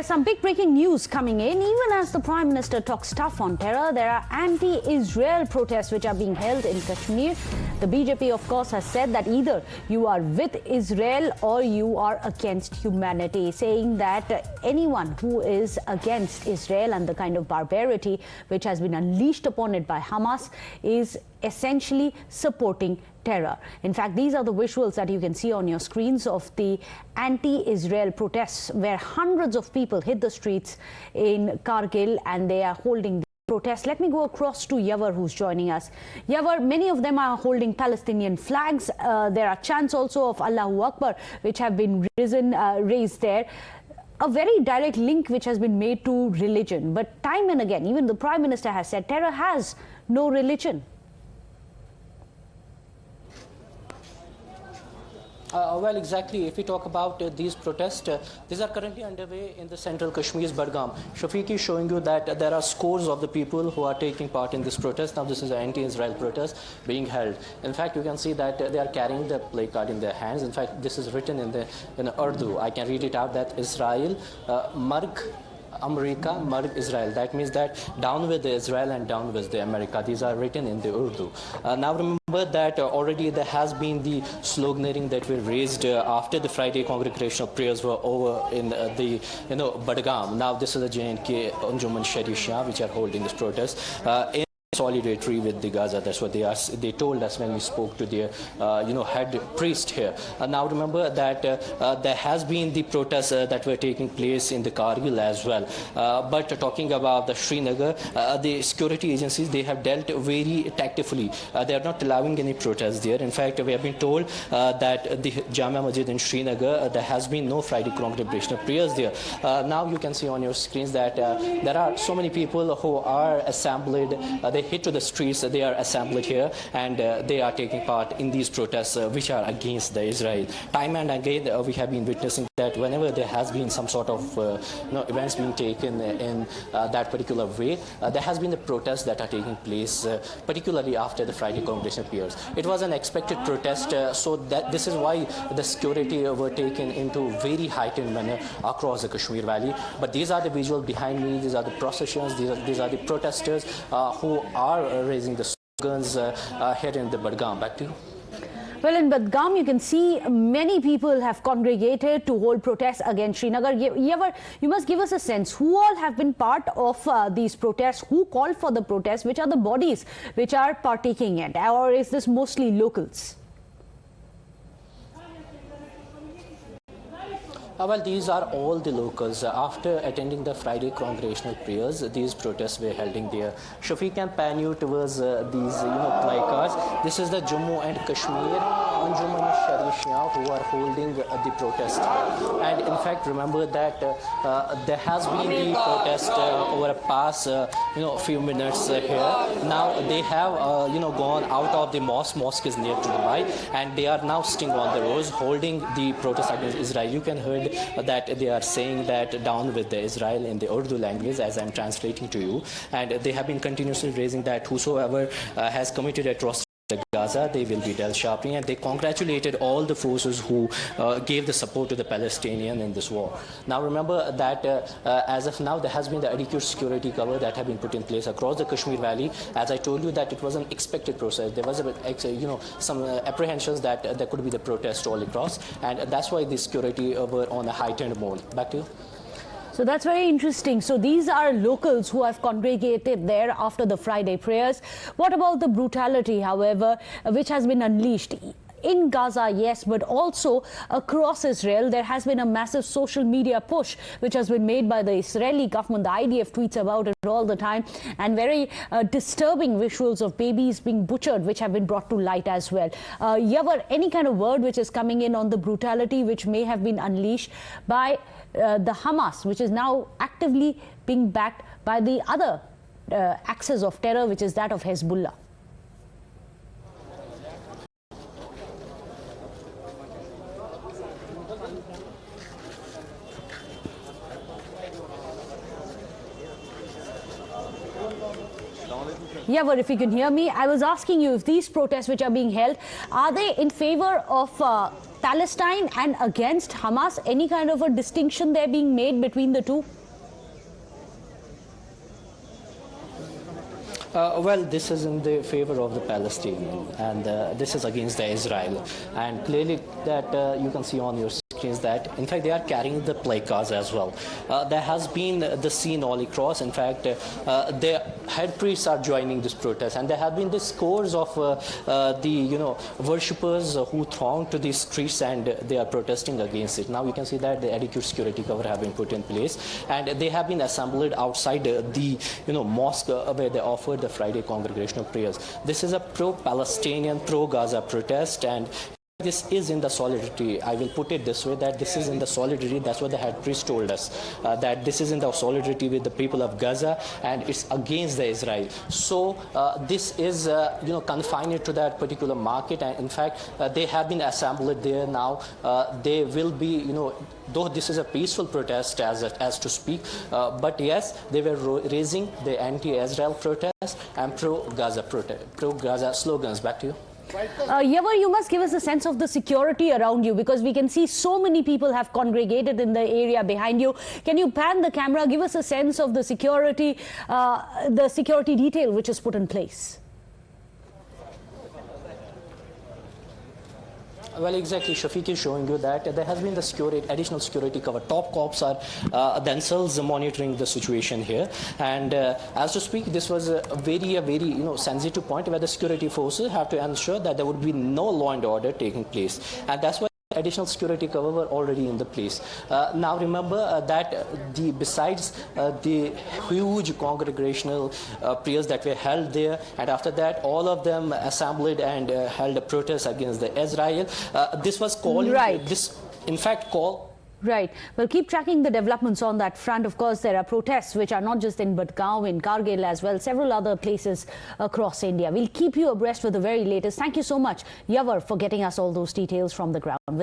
Some big breaking news coming in. Even as the Prime Minister talks tough on terror, there are anti-Israel protests which are being held in Kashmir. The BJP, of course, has said that either you are with Israel or you are against humanity, saying that anyone who is against Israel and the kind of barbarity which has been unleashed upon it by Hamas is essentially supporting terror. In fact, these are the visuals that you can see on your screens of the anti-Israel protests, where hundreds of people hit the streets in Kargil and they are holding the protest. Let me go across to Yavar, who's joining us. Yavar, many of them are holding Palestinian flags. There are chants also of Allahu Akbar which have been raised there. A very direct link which has been made to religion. But time and again, even the Prime Minister has said terror has no religion. Well, exactly. If we talk about these protests, these are currently underway in the central Kashmir's Budgam. Shafiq is showing you that there are scores of the people who are taking part in this protest. Now, this is an anti-Israel protest being held. In fact, you can see that they are carrying the placard in their hands. In fact, this is written in Urdu. I can read it out, that Israel, Marg America, Marg Israel. That means that down with the Israel and down with the America. These are written in the Urdu. Now remember that already there has been the sloganeering that were raised after the Friday congregational prayers were over in the Budgam. Now this is the J&K Anjuman Sharisha which are holding this protest. Solidarity with the Gaza. That's what they told us when we spoke to their head priest here. Now remember that there has been the protests that were taking place in the Kargil as well. But talking about the Srinagar, the security agencies, they have dealt very tactfully. They are not allowing any protests there. In fact, we have been told that the Jamia Masjid in Srinagar, there has been no Friday congregational prayers there. Now you can see on your screens that there are so many people who are assembled. They hit to the streets, they are assembled here, and they are taking part in these protests which are against the Israel. Time and again we have been witnessing that whenever there has been some sort of events being taken in that particular way, there has been the protests that are taking place particularly after the Friday congregational prayers. It was an expected protest, so that this is why the security were taken into very heightened manner across the Kashmir Valley. But these are the visuals behind me, these are the processions, these are the protesters who are raising the slogans here in the Budgam. Back to you. Well, in Budgam, you can see many people have congregated to hold protests against Srinagar. You must give us a sense, who all have been part of these protests, who called for the protests, which are the bodies which are partaking in it, or is this mostly locals? Well, these are all the locals. After attending the Friday congregational prayers, these protests were held in there. Shafiq can pan you towards these placards. This is the Jammu and Kashmir Anjuman Sharisha who are holding the protest. And in fact, remember that there has been the protest over a past few minutes here. Now they have gone out of the mosque is near to Dubai, and they are now sitting on the roads holding the protest against Israel. You can hear that they are saying that down with the Israel in the Urdu language, as I'm translating to you, and they have been continuously raising that whosoever has committed atrocity in Gaza, they will be dealt sharply, and they congratulated all the forces who gave the support to the Palestinian in this war. Now remember that as of now there has been the adequate security cover that have been put in place across the Kashmir Valley. As I told you that it was an expected process. There was some apprehensions that there could be the protest all across, and that's why the security were on a heightened mode. Back to you. So that's very interesting. So these are locals who have congregated there after the Friday prayers. What about the brutality, however, which has been unleashed? In Gaza, yes, but also across Israel, there has been a massive social media push which has been made by the Israeli government. The IDF tweets about it all the time, and very disturbing visuals of babies being butchered which have been brought to light as well. Yavar, any kind of word which is coming in on the brutality which may have been unleashed by the Hamas, which is now actively being backed by the other axis of terror, which is that of Hezbollah? Yeah, but if you can hear me, I was asking you if these protests which are being held, are they in favor of Palestine and against Hamas? Any kind of a distinction there being made between the two? Well, this is in the favor of the Palestinian, and this is against the Israel. And clearly that you can see on your screens that, in fact, they are carrying the placards as well. There has been the scene all across. In fact, the head priests are joining this protest, and there have been the scores of the worshippers who thronged to these streets, and they are protesting against it. Now you can see that the adequate security cover have been put in place, and they have been assembled outside the mosque where they offered the Friday congregational prayers. This is a pro-Palestinian, pro-Gaza protest, and this is in the solidarity. I will put it this way, that this is in the solidarity. That's what the head priest told us, that this is in the solidarity with the people of Gaza, and it's against the Israel. So this is confined to that particular market, and in fact they have been assembled there now. They will be, though this is a peaceful protest as to speak, but yes, they were raising the anti-Israel protest and pro-Gaza slogans. Back to you. Yavar, you must give us a sense of the security around you, because we can see so many people have congregated in the area behind you. Can you pan the camera, give us a sense of the security detail which is put in place? Well, exactly. Shafiq is showing you that there has been the additional security cover. Top cops are themselves monitoring the situation here. And as to speak, this was a very sensitive point where the security forces have to ensure that there would be no law and order taking place. And that's why additional security cover were already in the place. Now remember that besides the huge congregational prayers that were held there, and after that all of them assembled and held a protest against the Israel. This was called, right. Right. Well, keep tracking the developments on that front. Of course, there are protests which are not just in Budgaon, in Kargil as well, several other places across India. We'll keep you abreast with the very latest. Thank you so much, Yavar, for getting us all those details from the ground.